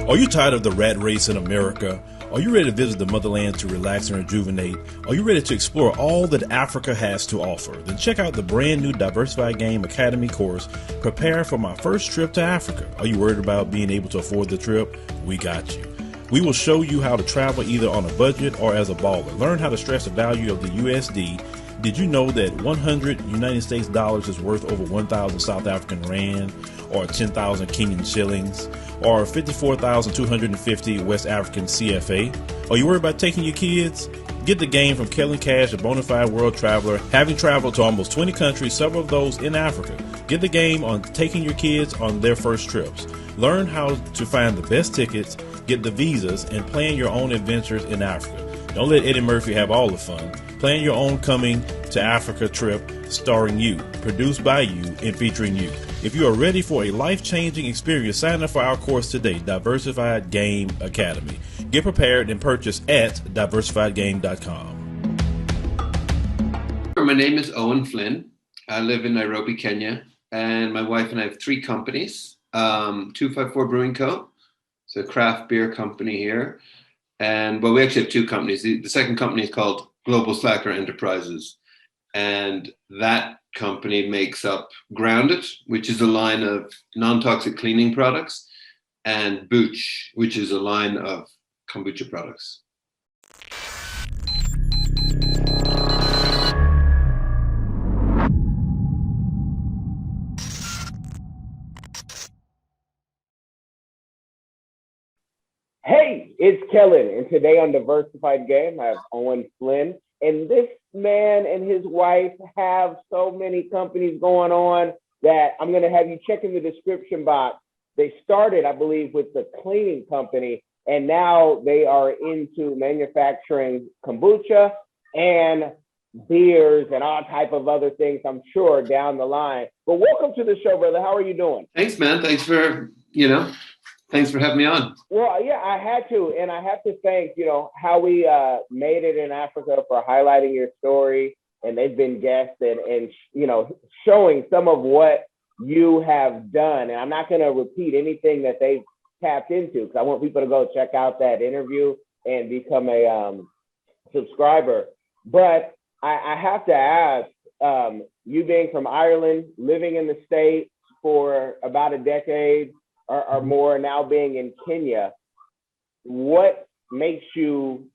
Are you tired of the rat race in America? Are you ready to visit the motherland to relax and rejuvenate? Are you ready to explore all that Africa has to offer? Then check out the brand new Diversified Game Academy course, Prepare for My First Trip to Africa. Are you worried about being able to afford the trip? We got you. We will show you how to travel either on a budget or as a baller. Learn how to stress the value of the USD. Did you know that 100 United States dollars is worth over 1,000 South African rand, or 10,000 Kenyan shillings, or 54,250 West African CFA? Are you worried about taking your kids? Get the game from Kellen Cash, a bona fide world traveler, having traveled to almost 20 countries, several of those in Africa. Get the game on taking your kids on their first trips. Learn how to find the best tickets, get the visas, and plan your own adventures in Africa. Don't let Eddie Murphy have all the fun. Plan your own coming to Africa trip starring you, produced by you, and featuring you. If you are ready for a life-changing experience, sign up for our course today, Diversified Game Academy. Get prepared and purchase at diversifiedgame.com. My name is Eoin Flinn. I live in Nairobi, Kenya, and my wife and I have three companies. 254 Brewing Co. It's a craft beer company here. And well, we actually have two companies. The second company is called Global Slacker Enterprises. And that company makes up Grounded, which is a line of non-toxic cleaning products, and Booch, which is a line of kombucha products. Hey, it's Kellen, and today on Diversified Game, I have Eoin Flinn, and this man and his wife have so many companies going on that I'm going to have you check in the description box. They started, I believe, with the cleaning company, and now they are into manufacturing kombucha and beers and all type of other things, I'm sure, down the line. But welcome to the show, brother. How are you doing? Thanks, man. Thanks for having me on. Well, yeah, I had to. And I have to thank, how we made it in Africa for highlighting your story. And they've been guests and showing some of what you have done. And I'm not going to repeat anything that they've tapped into because I want people to go check out that interview and become a subscriber. But I have to ask, you being from Ireland, living in the States for about a decade, or more, now being in Kenya, what makes you,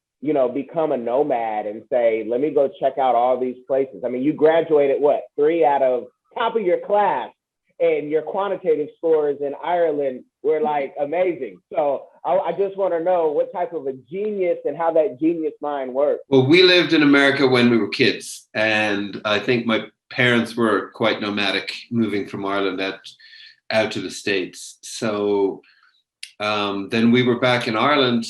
become a nomad and say, let me go check out all these places? I mean, you graduated, 3 out of top of your class, and your quantitative scores in Ireland were like amazing. So I just want to know what type of a genius and how that genius mind works. Well, we lived in America when we were kids, and I think my parents were quite nomadic, moving from Ireland out to the States. So then we were back in Ireland.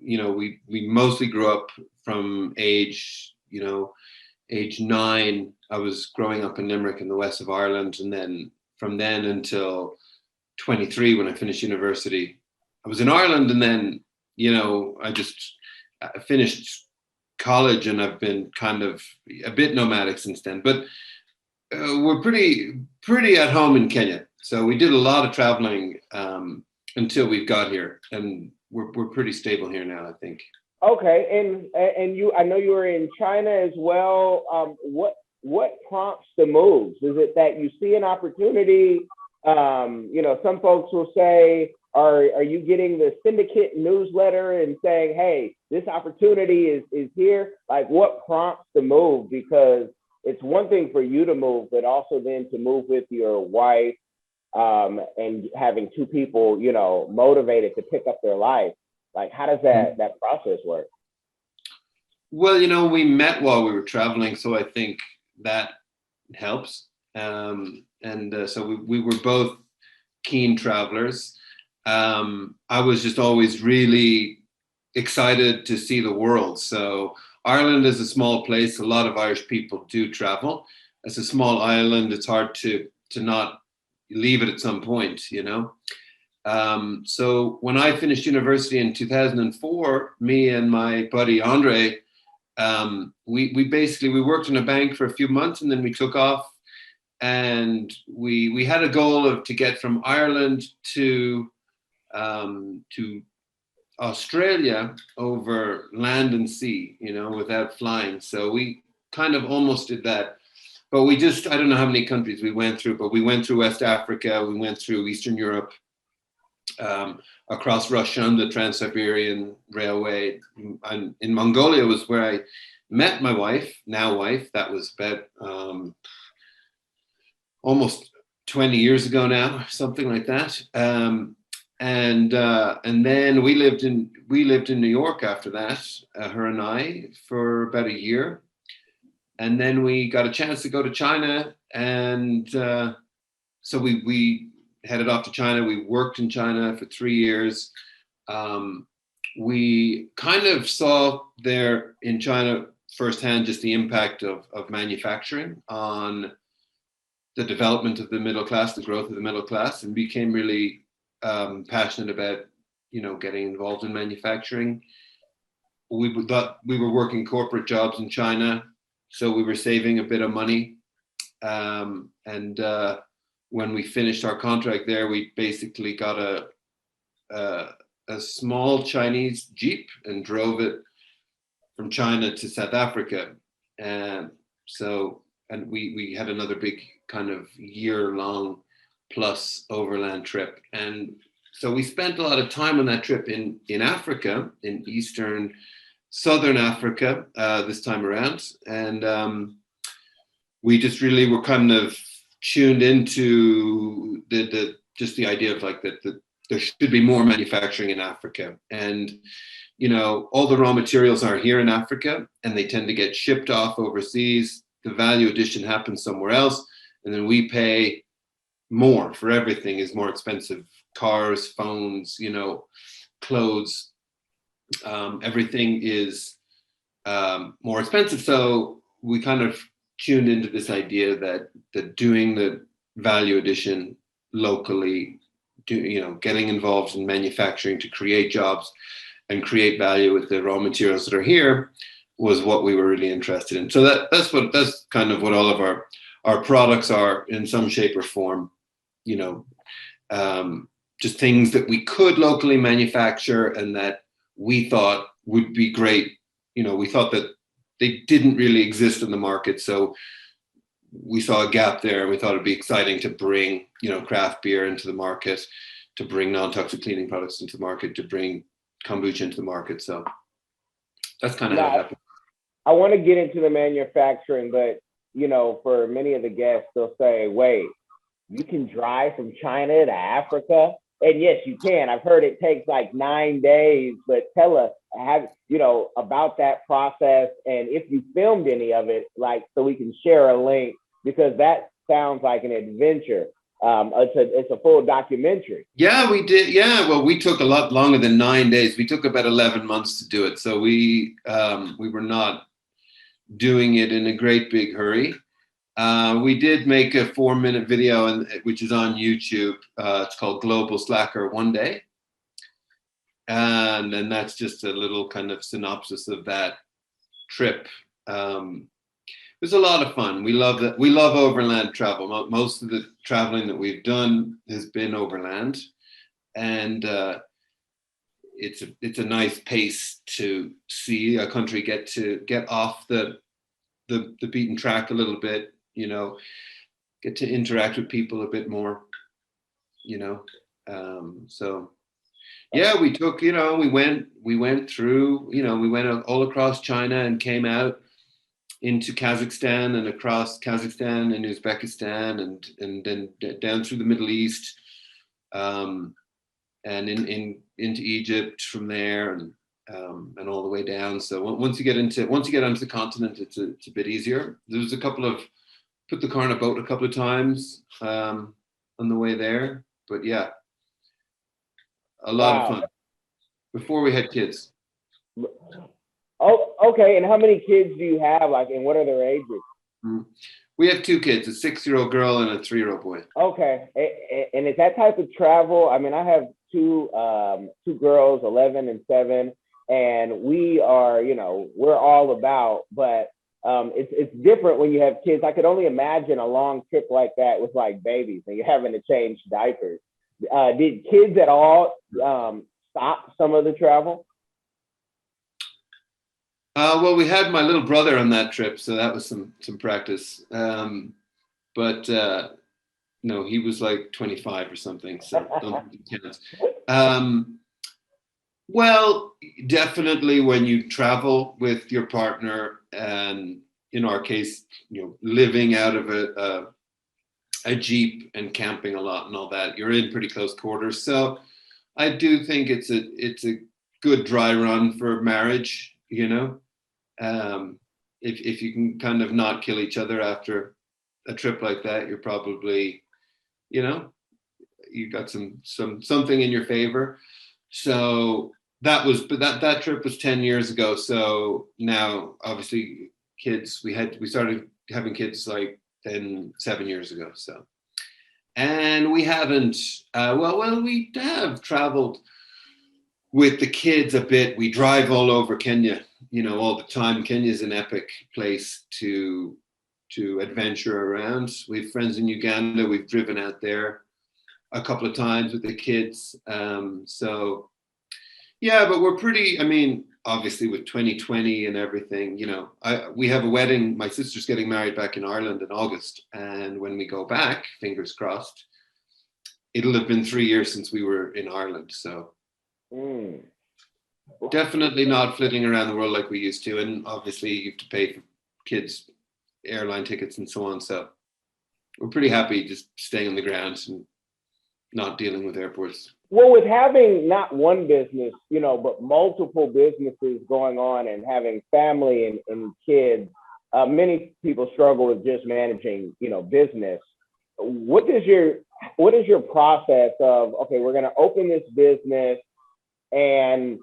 We mostly grew up from age 9. I was growing up in Limerick in the west of Ireland. And then from then until 23, when I finished university, I was in Ireland. And then, I just finished college, and I've been kind of a bit nomadic since then. But we're pretty at home in Kenya. So we did a lot of traveling until we got here, and we're pretty stable here now, I think. Okay, and you, I know you were in China as well. What prompts the moves? Is it that you see an opportunity? Some folks will say, are you getting the syndicate newsletter and saying, hey, this opportunity is here? Like, what prompts the move? Because it's one thing for you to move, but also then to move with your wife and having two people, motivated to pick up their life. Like, how does that process work? Well, we met while we were traveling, so I think that helps. So we were both keen travelers. I was just always really excited to see the world. So Ireland is a small place. A lot of Irish people do travel. It's a small island. It's hard to not leave it at some point, So when I finished university in 2004, me and my buddy Andre, we worked in a bank for a few months, and then we took off, and we had a goal to get from Ireland to to Australia over land and sea, without flying. So we kind of almost did that. But I don't know how many countries we went through, but we went through West Africa, we went through Eastern Europe, across Russia on the Trans-Siberian Railway. And in Mongolia was where I met my wife, now wife. That was about almost 20 years ago now, something like that. And then we lived in New York after that, her and I, for about a year. And then we got a chance to go to China, and so we headed off to China. We worked in China for 3 years. We kind of saw there in China firsthand just the impact of manufacturing on the development of the middle class, the growth of the middle class, and became really passionate about, getting involved in manufacturing. We thought we were working corporate jobs in China, so we were saving a bit of money. And when we finished our contract there, we basically got a small Chinese Jeep and drove it from China to South Africa. And we had another big kind of year-long plus overland trip. And so we spent a lot of time on that trip in Africa, in southern Africa, this time around. And we just really were kind of tuned into the idea of like that there should be more manufacturing in Africa. And, all the raw materials are here in Africa, and they tend to get shipped off overseas. The value addition happens somewhere else. And then we pay more for everything. Is more expensive. Cars, phones, clothes, everything is more expensive. So we kind of tuned into this idea that doing the value addition locally, getting involved in manufacturing to create jobs and create value with the raw materials that are here was what we were really interested in. So that's kind of what all of our products are in some shape or form, just things that we could locally manufacture and that we thought would be great. We thought that they didn't really exist in the market. So we saw a gap there, and we thought it'd be exciting to bring, craft beer into the market, to bring non-toxic cleaning products into the market, to bring kombucha into the market. So that's kind of how it happened. I want to get into the manufacturing, but, for many of the guests, they'll say, wait, you can drive from China to Africa? And yes, you can. I've heard it takes like 9 days, but tell us, about that process, and if you filmed any of it, like, so we can share a link, because that sounds like an adventure. It's a full documentary. Yeah, we did. Yeah, well, we took a lot longer than 9 days. We took about 11 months to do it. So we were not doing it in a great big hurry. We did make a 4-minute video, which is on YouTube. It's called Global Slacker One Day. And then that's just a little kind of synopsis of that trip. It was a lot of fun. We love that. We love overland travel. Most of the traveling that we've done has been overland. And it's a nice pace to see a country get off the beaten track a little bit, get to interact with people a bit more, so yeah, we took, we went through, we went all across China and came out into Kazakhstan and across Kazakhstan and Uzbekistan and then down through the Middle East, and into Egypt from there, and all the way down. So once you get onto the continent, it's a bit easier. There was put the car on a boat a couple of times on the way there, but yeah, a lot of fun before we had kids. Oh, okay. And how many kids do you have? Like, and what are their ages? We have 2 kids, a 6-year-old girl and a 3-year-old boy. Okay. And is that type of travel? I mean, I have two girls, 11 and 7, and we are, we're all about, but it's different when you have kids. I could only imagine a long trip like that with like babies and you're having to change diapers. Did kids at all stop some of the travel? Well, we had my little brother on that trip, so that was some practice. But no, he was like 25 or something, so don't think it counts. Well, definitely when you travel with your partner, and in our case, living out of a Jeep and camping a lot and all that, you're in pretty close quarters. So I do think it's a good dry run for marriage, if you can kind of not kill each other after a trip like that, you're probably, you got something in your favor. So that trip was 10 years ago. So now obviously we started having kids like 7 years ago. So, and we haven't, we have traveled with the kids a bit. We drive all over Kenya, all the time. Kenya's an epic place to adventure around. We have friends in Uganda. We've driven out there a couple of times with the kids. So yeah, but we're pretty, obviously with 2020 and everything, we have a wedding. My sister's getting married back in Ireland in August. And when we go back, fingers crossed, it'll have been 3 years since we were in Ireland. So definitely not flitting around the world like we used to. And obviously you have to pay for kids' airline tickets and so on. So we're pretty happy just staying on the ground and not dealing with airports. Well, with having not one business, but multiple businesses going on and having family and kids, many people struggle with just managing, business. What is your process of, okay, we're going to open this business, and,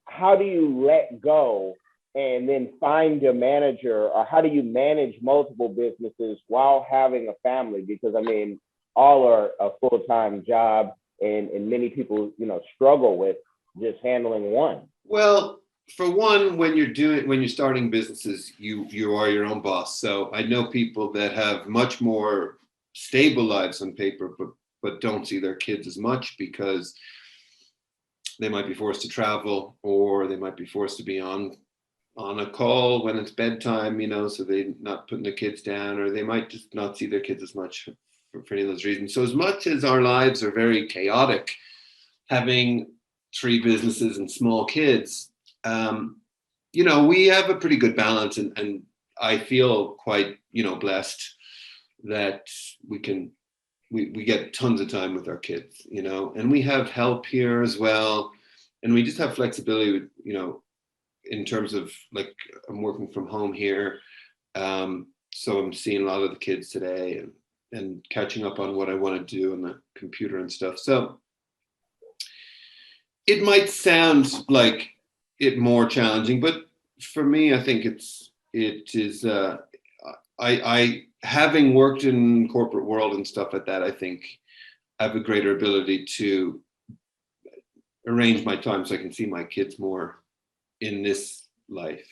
how do you let go and then find a manager, or how do you manage multiple businesses while having a family? Because all are a full-time job, and many people, struggle with just handling one. Well, for one, when you're starting businesses, you are your own boss. So I know people that have much more stable lives on paper, but don't see their kids as much because they might be forced to travel, or they might be forced to be on a call when it's bedtime, so they're not putting their kids down, or they might just not see their kids as much for any of those reasons. So as much as our lives are very chaotic, having 3 businesses and small kids, we have a pretty good balance, and I feel quite, blessed that we get tons of time with our kids, and we have help here as well. And we just have flexibility, in terms of, like, I'm working from home here. So I'm seeing a lot of the kids today and catching up on what I want to do on the computer and stuff. So it might sound like it more challenging, but for me, I think it is, I having worked in corporate world and stuff like that, I think I have a greater ability to arrange my time so I can see my kids more in this life,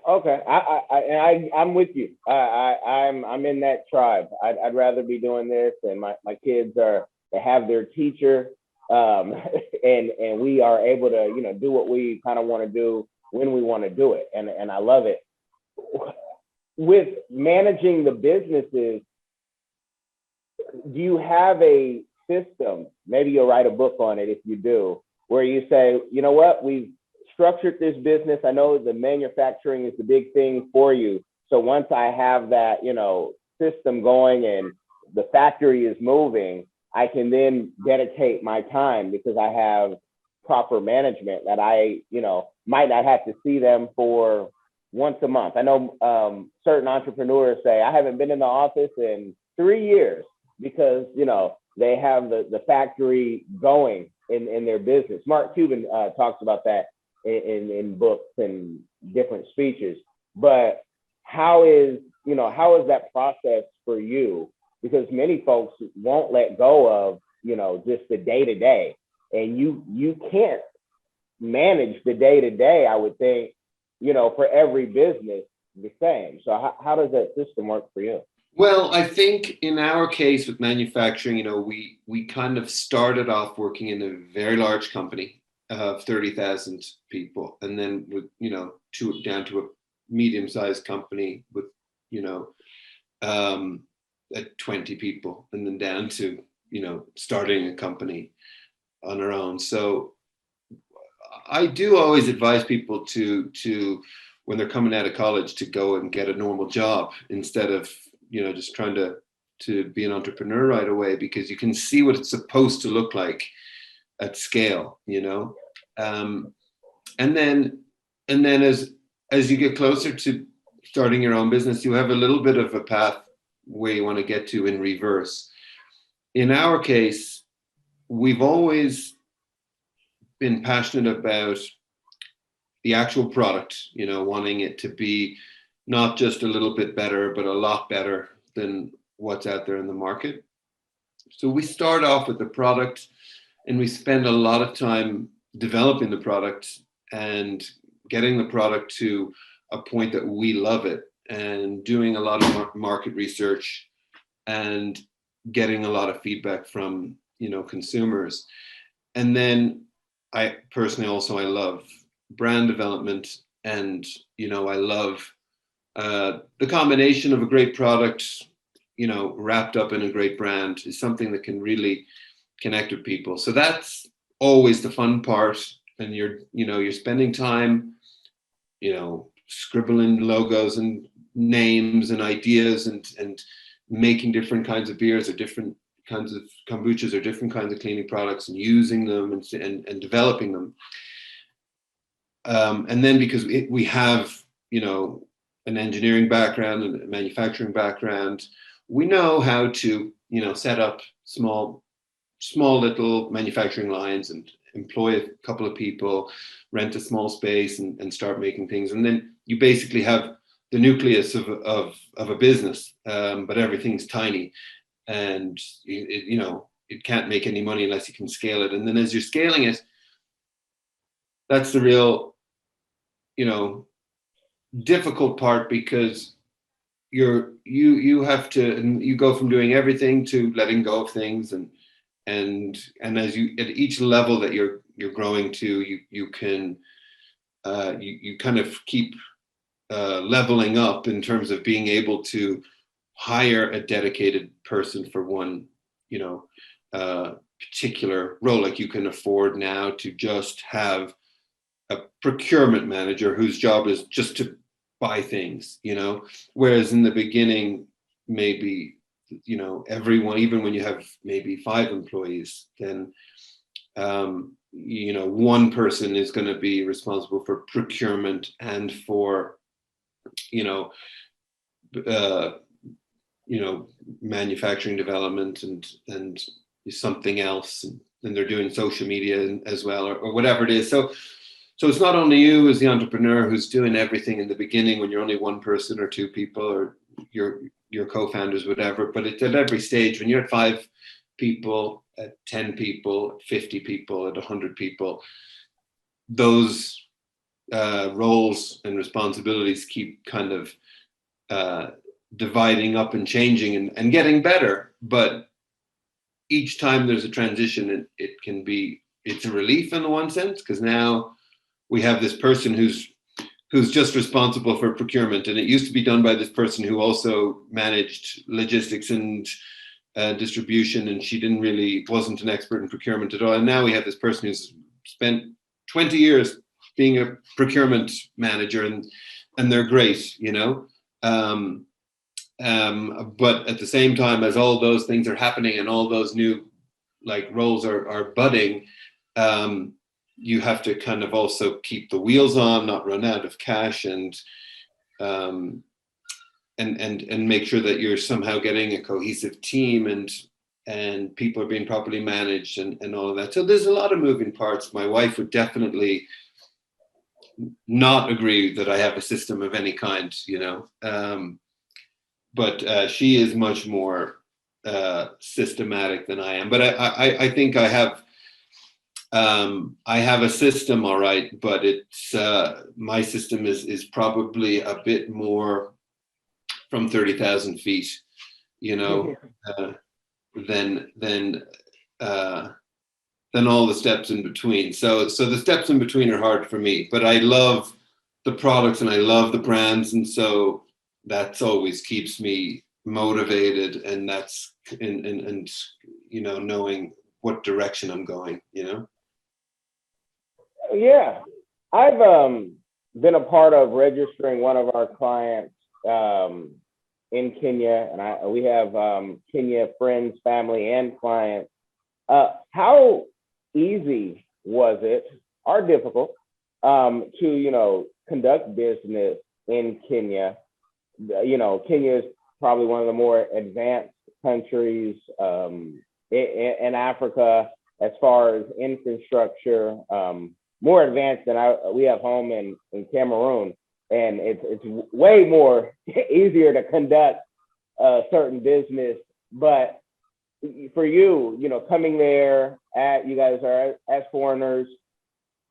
Okay, I'm with you. I'm in that tribe. I'd rather be doing this, and my kids they have their teacher, and we are able to do what we kind of want to do when we want to do it, and I love it. With managing the businesses, do you have a system? Maybe you'll write a book on it if you do, where you say, what, we've structured this business. I know the manufacturing is the big thing for you. So once I have that, system going and the factory is moving, I can then dedicate my time because I have proper management that I, might not have to see them for once a month. I know certain entrepreneurs say, I haven't been in the office in 3 years because, they have the factory going in their business. Mark Cuban talks about that in books and different speeches. But how is that process for you? Because many folks won't let go of, just the day-to-day, and you can't manage the day-to-day, I would think, for every business the same. So how does that system work for you? Well, I think in our case with manufacturing, we kind of started off working in a very large company of 30,000 people, and then with down to a medium-sized company with you know at 20 people, and then down to starting a company on our own. So I do always advise people to when they're coming out of college to go and get a normal job instead of just trying to be an entrepreneur right away, because you can see what it's supposed to look like at scale, um, and then as you get closer to starting your own business, you have a little bit of a path where you want to get to in reverse. In our case, we've always been passionate about the actual product, wanting it to be not just a little bit better, but a lot better than what's out there in the market. So we start off with the product, and we spend a lot of time developing the product and getting the product to a point that we love it, and doing a lot of market research and getting a lot of feedback from consumers. And then I personally also, I love brand development, and I love the combination of a great product wrapped up in a great brand is something that can really connect with people. So that's always the fun part. And you're spending time scribbling logos and names and ideas, and making different kinds of beers or different kinds of kombuchas or different kinds of cleaning products, and using them and developing them. And then because we have an engineering background and a manufacturing background, we know how to set up small little manufacturing lines and employ a couple of people, rent a small space, and start making things. And then you basically have the nucleus of a business, but everything's tiny, and it can't make any money unless you can scale it. And then as you're scaling it, that's the real difficult part, because you have to, and you go from doing everything to letting go of things, and as you at each level that you're growing to, you can you kind of keep leveling up in terms of being able to hire a dedicated person for one particular role. Like, you can afford now to just have a procurement manager whose job is just to buy things, whereas in the beginning, maybe everyone, even when you have maybe 5 employees, then one person is going to be responsible for procurement and for manufacturing development and something else, and they're doing social media as well, or whatever it is. So it's not only you as the entrepreneur who's doing everything in the beginning when you're only one person or 2 people, or your co-founders, whatever, but it's at every stage. When you're at 5 people, at 10 people, at 50 people, at 100 people, those roles and responsibilities keep kind of dividing up and changing and getting better. But each time there's a transition, it's a relief in the one sense, because now we have this person who's just responsible for procurement, and it used to be done by this person who also managed logistics and distribution, and she wasn't an expert in procurement at all. And now we have this person who's spent 20 years being a procurement manager, and they're great, but at the same time, as all those things are happening and all those new roles are budding, you have to kind of also keep the wheels on, not run out of cash, and make sure that you're somehow getting a cohesive team, and people are being properly managed, and all of that. So there's a lot of moving parts. My wife would definitely not agree that I have a system of any kind, but she is much more systematic than I am. But I think I have a system, all right, but it's my system is probably a bit more from 30,000 feet, you know, than all the steps in between. So the steps in between are hard for me, but I love the products and I love the brands, and so that's always keeps me motivated, and that's and you know, knowing what direction I'm going, you know. Yeah, I've been a part of registering one of our clients in Kenya, and we have Kenya friends, family, and clients. How easy was it, or difficult, to, you know, conduct business in Kenya? You know, Kenya is probably one of the more advanced countries in Africa as far as infrastructure, more advanced than we have home in Cameroon. And it's way more easier to conduct certain business. But for you, you know, coming there, you guys are as foreigners,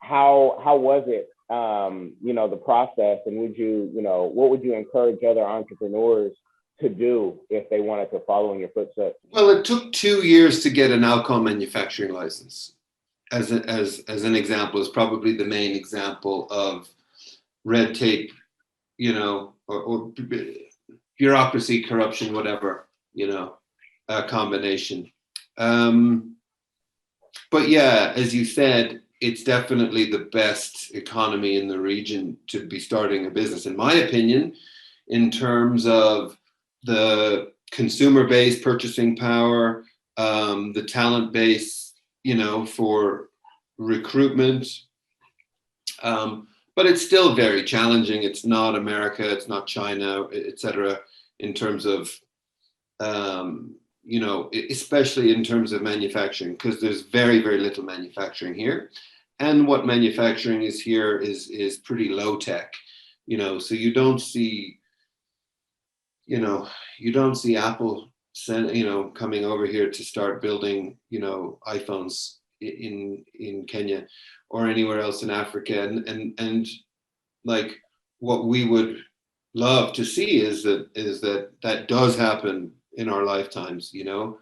how was it? You know, the process, and what would you encourage other entrepreneurs to do if they wanted to follow in your footsteps? Well, it took 2 years to get an alcohol manufacturing license. As an example, is probably the main example of red tape, you know, or bureaucracy, corruption, whatever, you know, a combination. But yeah, as you said, it's definitely the best economy in the region to be starting a business, in my opinion, in terms of the consumer base, purchasing power, the talent base, you know, for recruitment. But it's still very challenging. It's not America, it's not China, etc. in terms of, you know, especially in terms of manufacturing, because there's very, very little manufacturing here. And what manufacturing is here is pretty low tech, you know, so you don't see Apple coming over here to start building, you know, iPhones in Kenya or anywhere else in Africa. And like, what we would love to see is that does happen in our lifetimes, you know.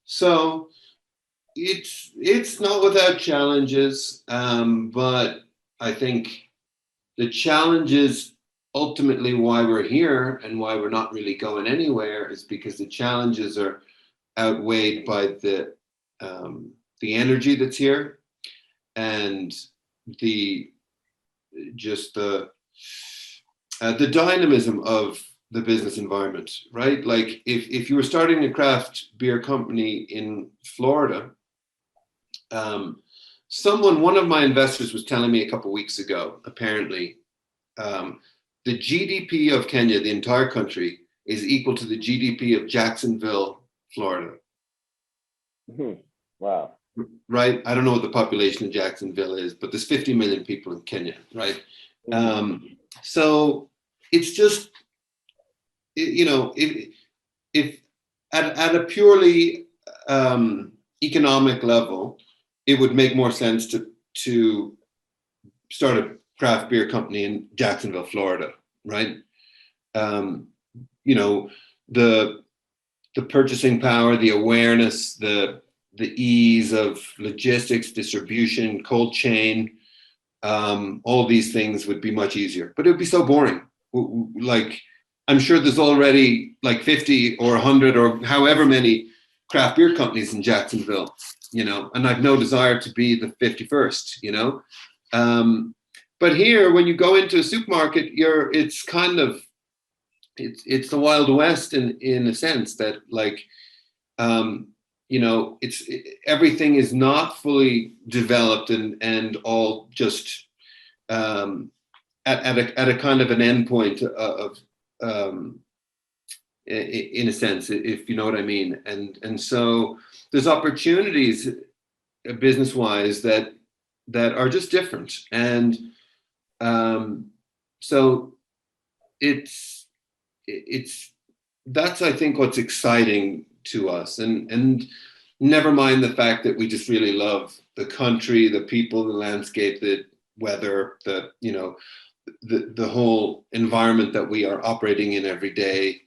So it's not without challenges, but I think the challenges, ultimately why we're here and why we're not really going anywhere, is because the challenges are outweighed by the energy that's here, and the dynamism of the business environment, right? Like if you were starting a craft beer company in Florida, one of my investors was telling me a couple of weeks ago, apparently, the GDP of Kenya, the entire country, is equal to the GDP of Jacksonville, Florida. Wow. Right? I don't know what the population of Jacksonville is, but there's 50 million people in Kenya, right? So it's just, you know, if at a purely economic level, it would make more sense to start a craft beer company in Jacksonville, Florida, right? You know, the purchasing power, the awareness, the ease of logistics, distribution, cold chain, all these things would be much easier, but it would be so boring. Like, I'm sure there's already like 50 or 100 or however many craft beer companies in Jacksonville, you know, and I've no desire to be the 51st, you know. But here, when you go into a supermarket, it's kind of, it's the Wild West in a sense that, like, you know, everything is not fully developed and all just at a kind of an endpoint of in a sense, if you know what I mean. And so there's opportunities business-wise that are just different. And so that's, I think, what's exciting to us, and never mind the fact that we just really love the country, the people, the landscape, the weather, you know, the whole environment that we are operating in every day.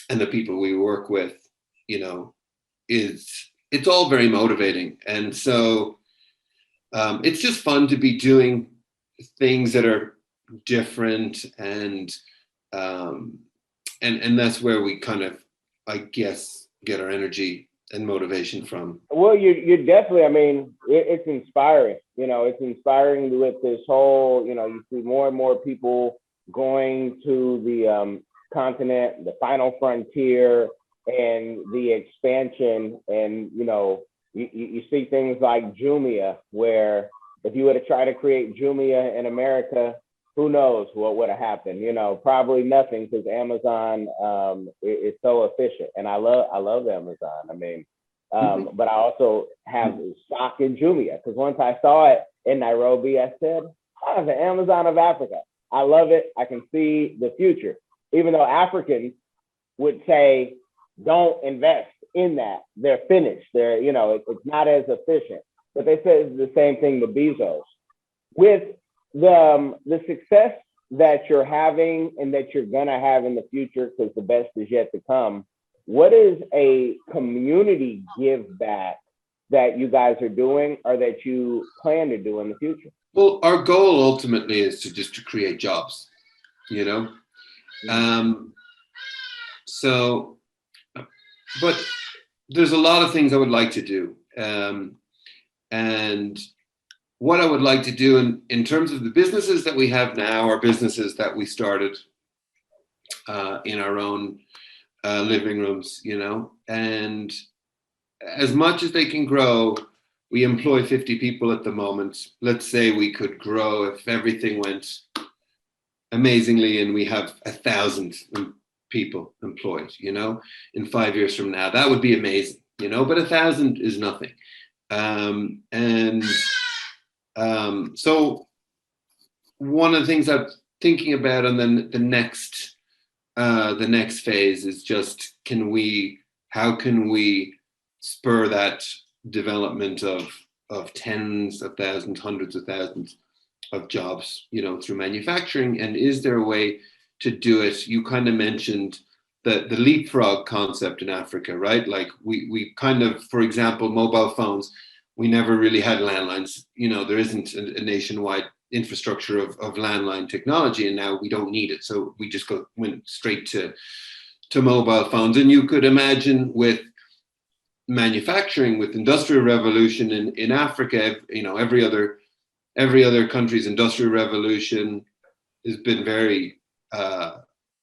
and the people we work with, it's all very motivating. And so it's just fun to be doing things that are different, and that's where we kind of, I guess, get our energy and motivation from. Well, you definitely, I mean, it's inspiring. It's inspiring with this whole, you see more and more people going to the continent, the final frontier, and the expansion. And, you see things like Jumia, where if you were to try to create Jumia in America, who knows what would have happened? Probably nothing, because Amazon is so efficient, and I love Amazon. I mean, but I also have stock in Jumia, because once I saw it in Nairobi, I said, "Oh, the Amazon of Africa." I love it. I can see the future, even though Africans would say, "Don't invest in that. They're finished. It's not as efficient." But they said the same thing to Bezos. With the success that you're having and that you're gonna have in the future, because the best is yet to come, what is a community give back that you guys are doing, or that you plan to do in the future? Well, our goal ultimately is to create jobs, So, but there's a lot of things I would like to do. And what I would like to do in terms of the businesses that we have now, are businesses that we started in our own living rooms, and as much as they can grow, we employ 50 people at the moment. Let's say we could grow, if everything went amazingly, and we have 1,000 people employed, in 5 years from now. That would be amazing, but 1,000 is nothing. So one of the things I'm thinking about, and then the next phase is just, how can we spur that development of tens of thousands, hundreds of thousands of jobs, through manufacturing? And is there a way to do it? You kind of mentioned the leapfrog concept in Africa, right? Like we kind of, for example, mobile phones, we never really had landlines. There isn't a nationwide infrastructure of landline technology, and now we don't need it. So we just went straight to mobile phones. And you could imagine with manufacturing, with industrial revolution in Africa, every other country's industrial revolution has been very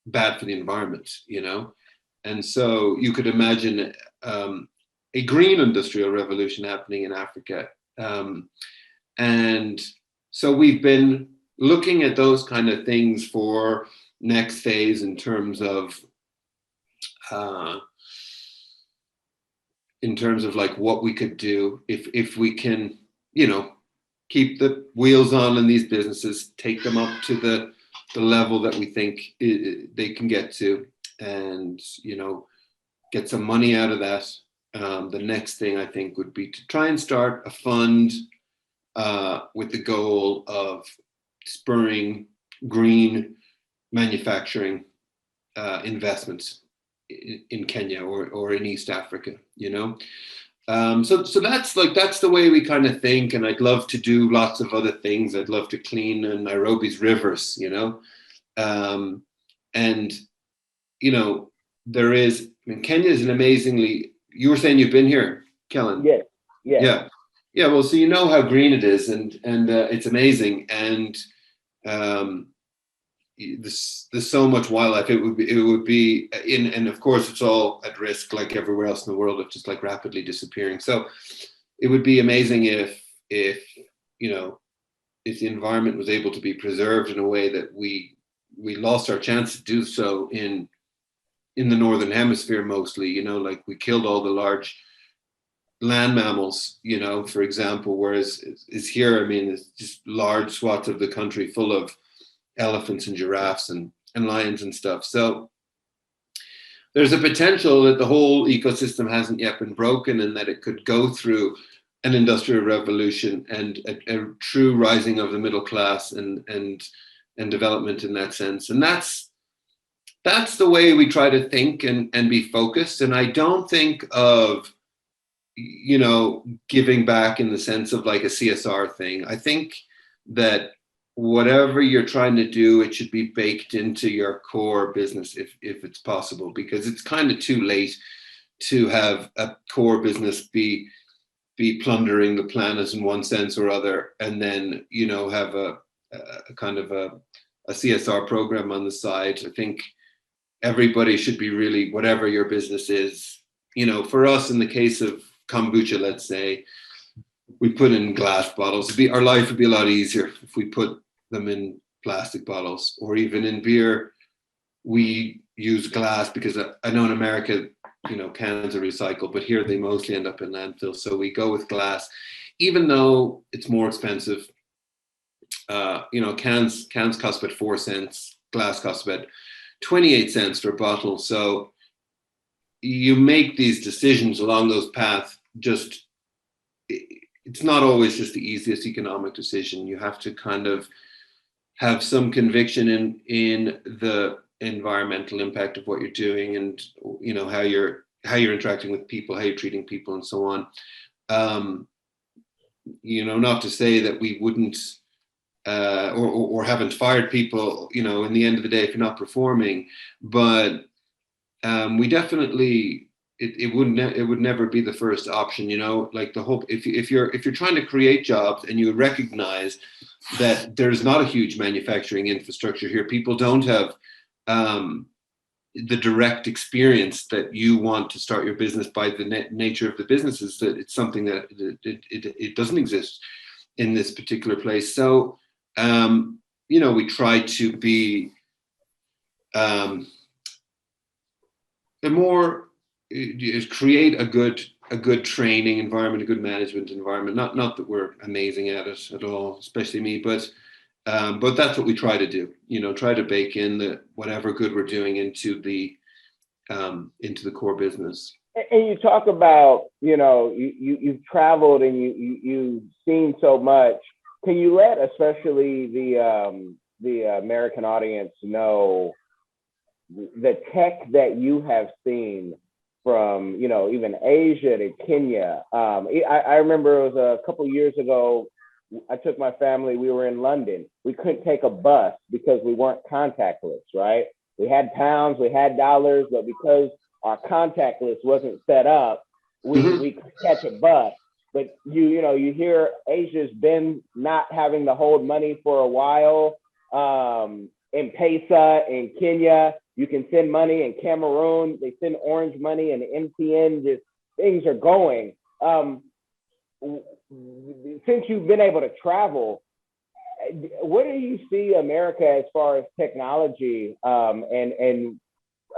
bad for the environment, and so you could imagine a green industrial revolution happening in Africa, and so we've been looking at those kind of things for next phase, in terms of like what we could do if we can, keep the wheels on in these businesses, take them up to the level that we think they can get to, and get some money out of that. The next thing I think would be to try and start a fund with the goal of spurring green manufacturing investments in Kenya or in East Africa, so that's the way we kind of think. And I'd love to do lots of other things. I'd love to clean Nairobi's rivers, and there is, Kenya is an amazingly, you were saying you've been here, Kellen? Yeah. Well, so how green it is, and it's amazing. And there's so much wildlife. It would be and of course it's all at risk, like everywhere else in the world, of just like rapidly disappearing. So it would be amazing if the environment was able to be preserved in a way that we lost our chance to do so in the northern hemisphere mostly. Like we killed all the large land mammals, for example, whereas is here, it's just large swaths of the country full of elephants and giraffes and lions and stuff. So there's a potential that the whole ecosystem hasn't yet been broken, and that it could go through an industrial revolution and a true rising of the middle class and development in that sense. And that's that's the way we try to think and be focused. And I don't think of, giving back in the sense of like a CSR thing. I think that whatever you're trying to do, it should be baked into your core business if it's possible, because it's kind of too late to have a core business be plundering the planet in one sense or other, and then, have a kind of a CSR program on the side. I think everybody should be really, whatever your business is, for us, in the case of kombucha, let's say, we put in glass bottles. Our life would be a lot easier if we put them in plastic bottles, or even in beer, we use glass, because I know in America, cans are recycled, but here they mostly end up in landfills. So we go with glass, even though it's more expensive. Cans cost about 4 cents. Glass costs about 28 cents for a bottle. So you make these decisions along those paths. Just, it's not always just the easiest economic decision. You have to kind of have some conviction in the environmental impact of what you're doing, and how you're interacting with people, how you're treating people, and so on. Not to say that we wouldn't or haven't fired people, in the end of the day, if you're not performing, but we definitely, it would never be the first option. Like the whole, if you're trying to create jobs and you recognize that there's not a huge manufacturing infrastructure here, people don't have the direct experience that you want to start your business by the nature of the businesses, that it's something that it doesn't exist in this particular place. So we try to be create a good training environment, a good management environment. Not that we're amazing at it at all, especially me, but that's what we try to do. Try to bake in whatever good we're doing into the core business. And you talk about, you've traveled and you've seen so much. Can you let especially the American audience know the tech that you have seen from, even Asia to Kenya? I remember it was a couple of years ago, I took my family, we were in London. We couldn't take a bus because we weren't contactless, right? We had pounds, we had dollars, but because our contactless wasn't set up, we could catch a bus. But you hear Asia's been not having to hold money for a while. In Pesa, in Kenya, you can send money. In Cameroon, they send orange money, and MTN, just things are going. Since you've been able to travel, what do you see America as far as technology, and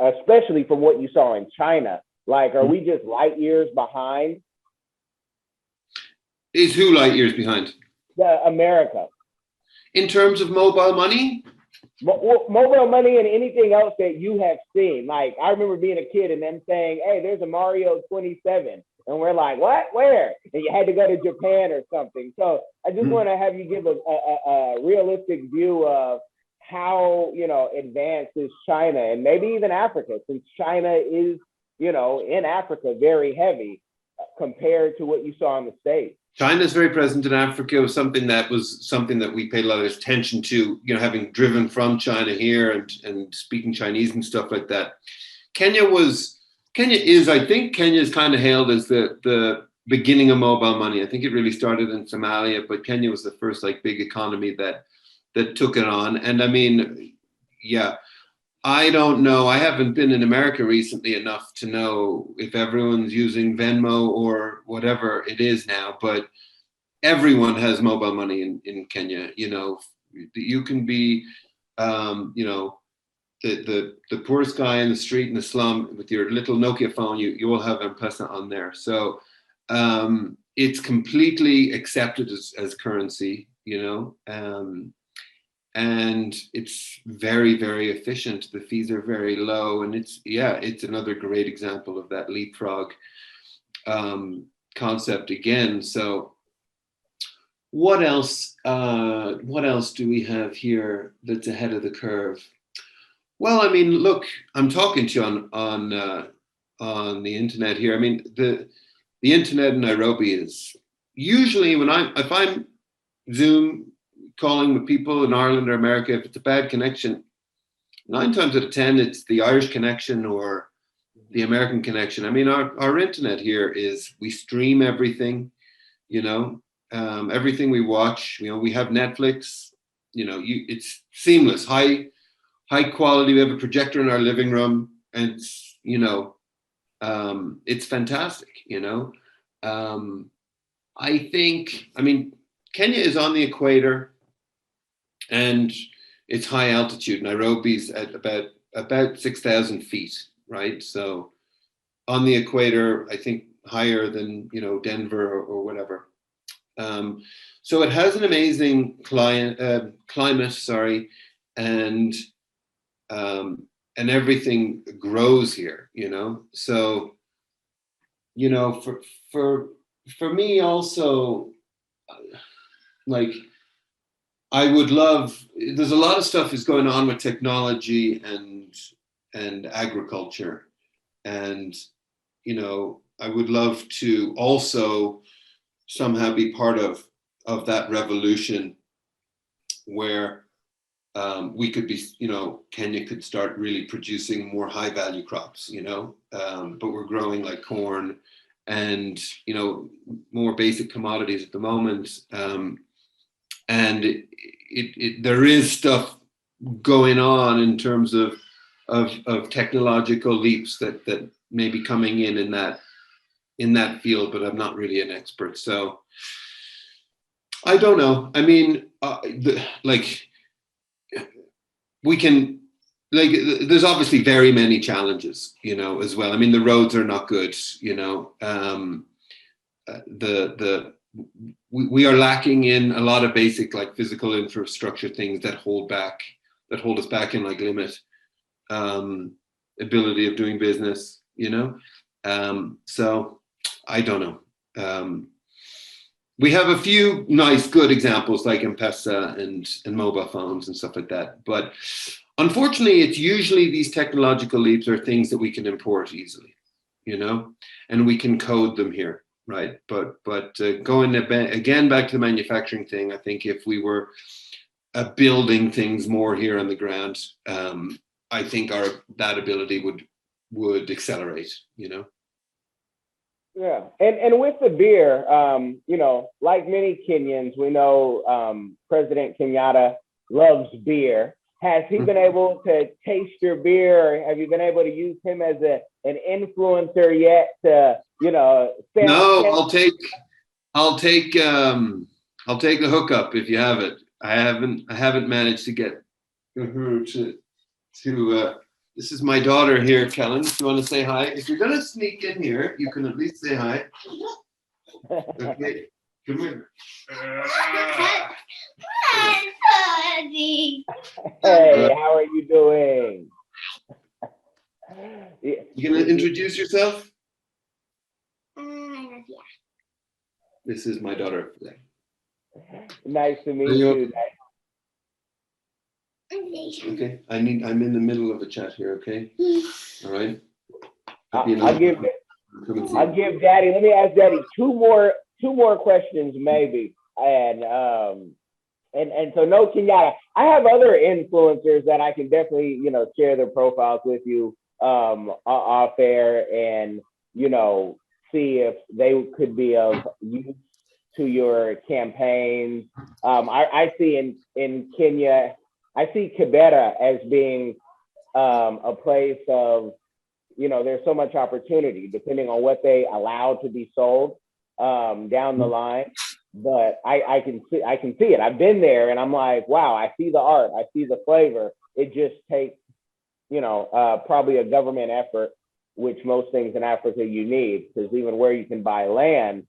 especially from what you saw in China? Like, are we just light years behind? Is who light years behind? America. In terms of mobile money? Mobile money and anything else that you have seen. Like, I remember being a kid and them saying, hey, there's a Mario 27. And we're like, what? Where? And you had to go to Japan or something. So I just want to have you give a realistic view of how, advanced is China, and maybe even Africa, since China is, in Africa, very heavy compared to what you saw in the States. China is very present in Africa. It was something that we paid a lot of attention to, having driven from China here and speaking Chinese and stuff like that. Kenya is kind of hailed as the beginning of mobile money. I think it really started in Somalia, but Kenya was the first big economy that took it on. And I mean, yeah, I don't know. I haven't been in America recently enough to know if everyone's using Venmo or whatever it is now, but everyone has mobile money in Kenya. You can be, the poorest guy in the street in the slum with your little Nokia phone, you will have M-Pesa on there. So it's completely accepted as currency, and it's very, very efficient. The fees are very low, and it's another great example of that leapfrog concept again. So what else do we have here that's ahead of the curve? Well, I mean, look, I'm talking to you on the internet here. I mean, the internet in Nairobi is usually if I'm Zoom calling with people in Ireland or America, if it's a bad connection, 9 times out of 10, it's the Irish connection or the American connection. I mean, our internet here is, we stream everything, you know, everything we watch, you know, we have Netflix, you know, it's seamless, high quality. We have a projector in our living room, and it's, you know, it's fantastic, you know. I think, I mean, Kenya is on the equator and it's high altitude. Nairobi's at about 6,000 feet, right? So on the equator, I think higher than, you know, Denver or whatever. So it has an amazing climate, sorry, and everything grows here, you know. So, you know, for me also, like, I would love, there's a lot of stuff is going on with technology and agriculture, and, you know, I would love to also somehow be part of that revolution where we could be, you know, Kenya could start really producing more high value crops, you know, but we're growing like corn and, you know, more basic commodities at the moment. And there is stuff going on in terms of technological leaps that may be coming in that field, but I'm not really an expert. So I don't know. I mean, we can, like, there's obviously very many challenges, you know, as well. I mean, the roads are not good, you know. We are lacking in a lot of basic, like, physical infrastructure things that hold us back and, like, limit ability of doing business, you know. So I don't know. We have a few nice, good examples like M-Pesa and mobile phones and stuff like that. But unfortunately, it's usually these technological leaps are things that we can import easily, you know, and we can code them here, right? But going again back to the manufacturing thing, I think if we were building things more here on the ground, I think that ability would accelerate, you know. Yeah, and with the beer, you know, like many Kenyans, we know President Kenyatta loves beer. Has he been able to taste your beer? Or have you been able to use him as an influencer yet? To, you know, no, I'll take the hookup if you have it. I haven't managed to get her to. This is my daughter here, Kellen. If you want to say hi, if you're gonna sneak in here, you can at least say hi. Okay, come here. Hey, how are you doing? You gonna introduce yourself? Yeah. This is my daughter. Nice to meet you. Okay, I'm in the middle of a chat here. Okay, all right. I'll give Daddy. Let me ask Daddy two more questions maybe, and so no Kenyatta. I have other influencers that I can definitely, you know, share their profiles with you off air, and, you know, see if they could be of use to your campaigns. I see in Kenya, I see Kibera as being a place of, you know, there's so much opportunity depending on what they allow to be sold down the line. But I can see it. I've been there and I'm like, wow, I see the art, I see the flavor. It just takes, you know, probably a government effort, which most things in Africa you need, because even where you can buy land.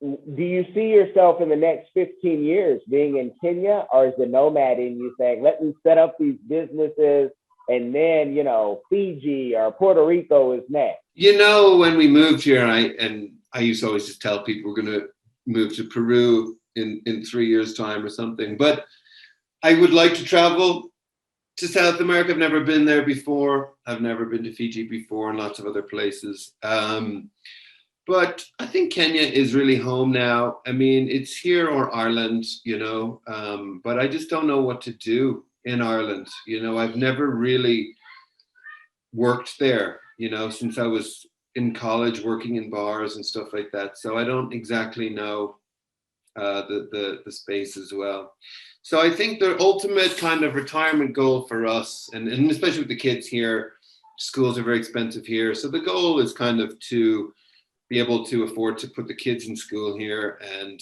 Do you see yourself in the next 15 years being in Kenya, or is the nomad in you saying, let me set up these businesses and then, you know, Fiji or Puerto Rico is next? You know, when we moved here, I used to always just tell people we're going to move to Peru in 3 years' time or something. But I would like to travel to South America. I've never been there before. I've never been to Fiji before, and lots of other places. But I think Kenya is really home now. I mean, it's here or Ireland, but I just don't know what to do in Ireland. I've never really worked there, since I was in college working in bars and stuff like that. So I don't exactly know the space as well. So I think the ultimate kind of retirement goal for us, and especially with the kids here, schools are very expensive here. So the goal is kind of to be able to afford to put the kids in school here and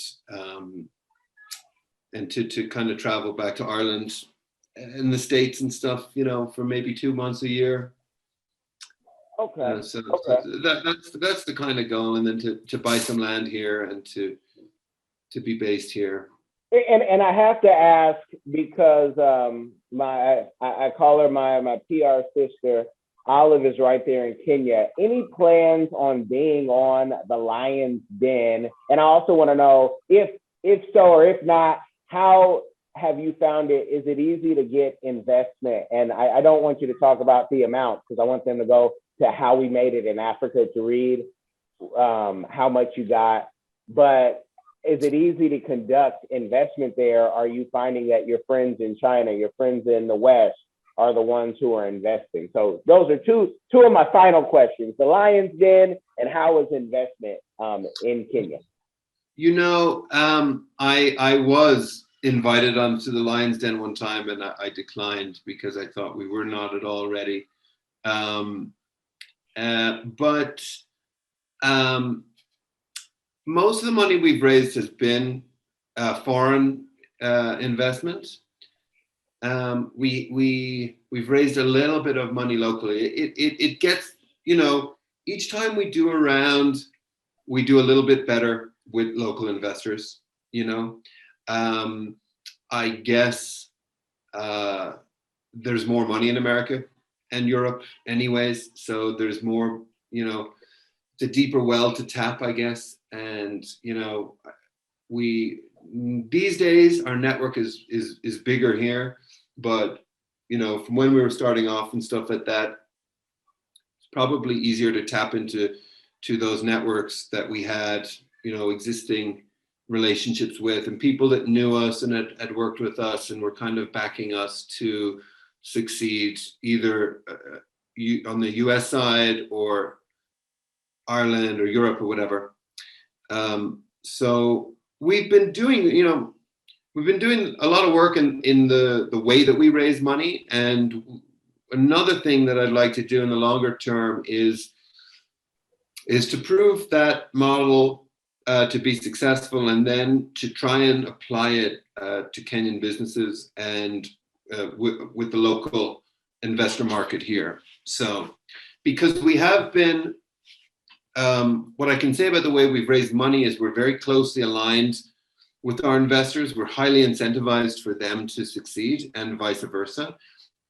to kind of travel back to Ireland and the States and stuff, for maybe 2 months a year. Okay. So that's the kind of goal, and then to buy some land here and to be based here. And I have to ask because I call her my PR sister. Olive is right there in Kenya. Any plans on being on the Lion's Den? And I also want to know if so or if not, how have you found it? Is it easy to get investment? And I don't want you to talk about the amount because I want them to go to How We Made It in Africa to read how much you got. But is it easy to conduct investment there? Are you finding that your friends in China, your friends in the West are the ones who are investing? So those are two of my final questions: the Lion's Den and how is investment in Kenya? I was invited onto the Lion's Den one time, and I declined because I thought we were not at all ready. But most of the money we've raised has been foreign investment. We've raised a little bit of money locally. It gets, each time we do a round, we do a little bit better with local investors. I guess there's more money in America and Europe anyways, so there's more, it's a deeper well to tap, I guess. And these days our network is bigger here, but from when we were starting off and stuff like that, it's probably easier to tap into those networks that we had, existing relationships with, and people that knew us and had worked with us and were kind of backing us to succeed either on the US side or Ireland or Europe or whatever. So we've been doing a lot of work in the way that we raise money. And another thing that I'd like to do in the longer term is to prove that model to be successful, and then to try and apply it to Kenyan businesses and with the local investor market here. So, because we have been, what I can say about the way we've raised money is we're very closely aligned with our investors. We're highly incentivized for them to succeed and vice versa.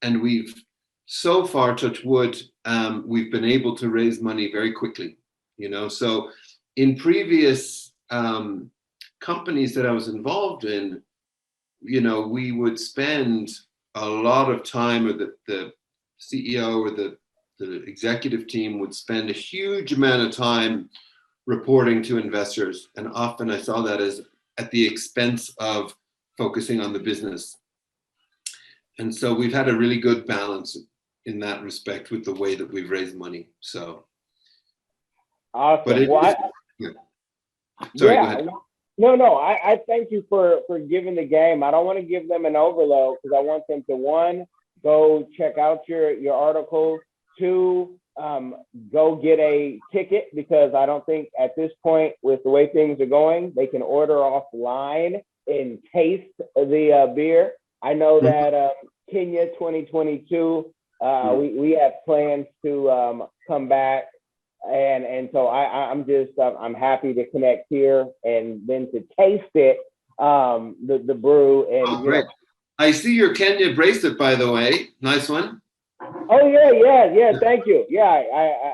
And we've, so far, touch wood, we've been able to raise money very quickly, So in previous companies that I was involved in, we would spend a lot of time, or the CEO or the executive team would spend a huge amount of time reporting to investors. And often I saw that as at the expense of focusing on the business. And so we've had a really good balance in that respect with the way that we've raised money. So. Awesome. But yeah. Sorry, go ahead. No, I thank you for giving the game. I don't want to give them an overload because I want them to, one, go check out your articles, two, go get a ticket, because I don't think at this point, with the way things are going, they can order offline and taste the beer. I know that Kenya 2022, we have plans to come back. And so I'm happy to connect here and then to taste it, the brew. And great. I see your Kenya bracelet, by the way. Nice one. Oh yeah. Thank you. Yeah,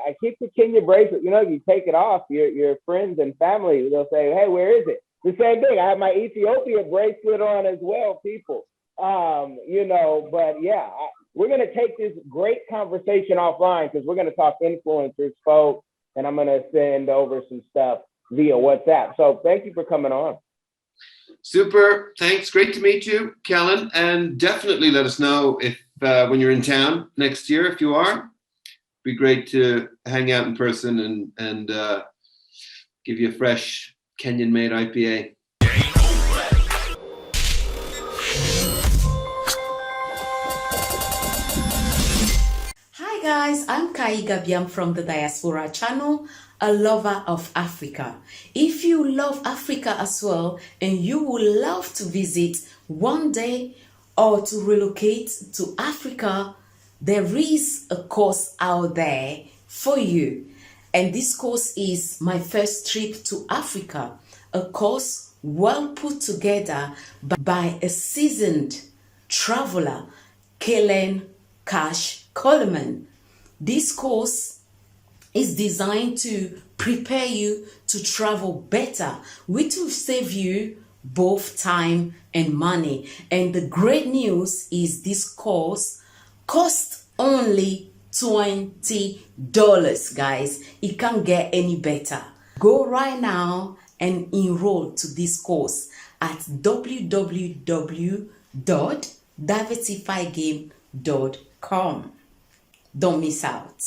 I keep the Kenya bracelet. You take it off, your friends and family, they'll say, "Hey, where is it?" The same thing. I have my Ethiopia bracelet on as well, people. But yeah, we're going to take this great conversation offline because we're going to talk influencers, folks, and I'm going to send over some stuff via WhatsApp. So thank you for coming on. Super. Thanks. Great to meet you, Kellen. And definitely let us know if when you're in town next year, if you are. It'd be great to hang out in person and give you a fresh Kenyan-made IPA. Hi guys, I'm Kai Gabiam from the Diaspora channel, a lover of Africa. If you love Africa as well and you would love to visit one day or to relocate to Africa, there is a course out there for you. And this course is My First Trip to Africa, a course well put together by a seasoned traveler, Kellen Cash Coleman. This course is designed to prepare you to travel better, which will save you both time and money. And the great news is this course costs only $20, guys. It can't get any better. Go right now and enroll to this course at www.diversifiedgame.com. Don't miss out.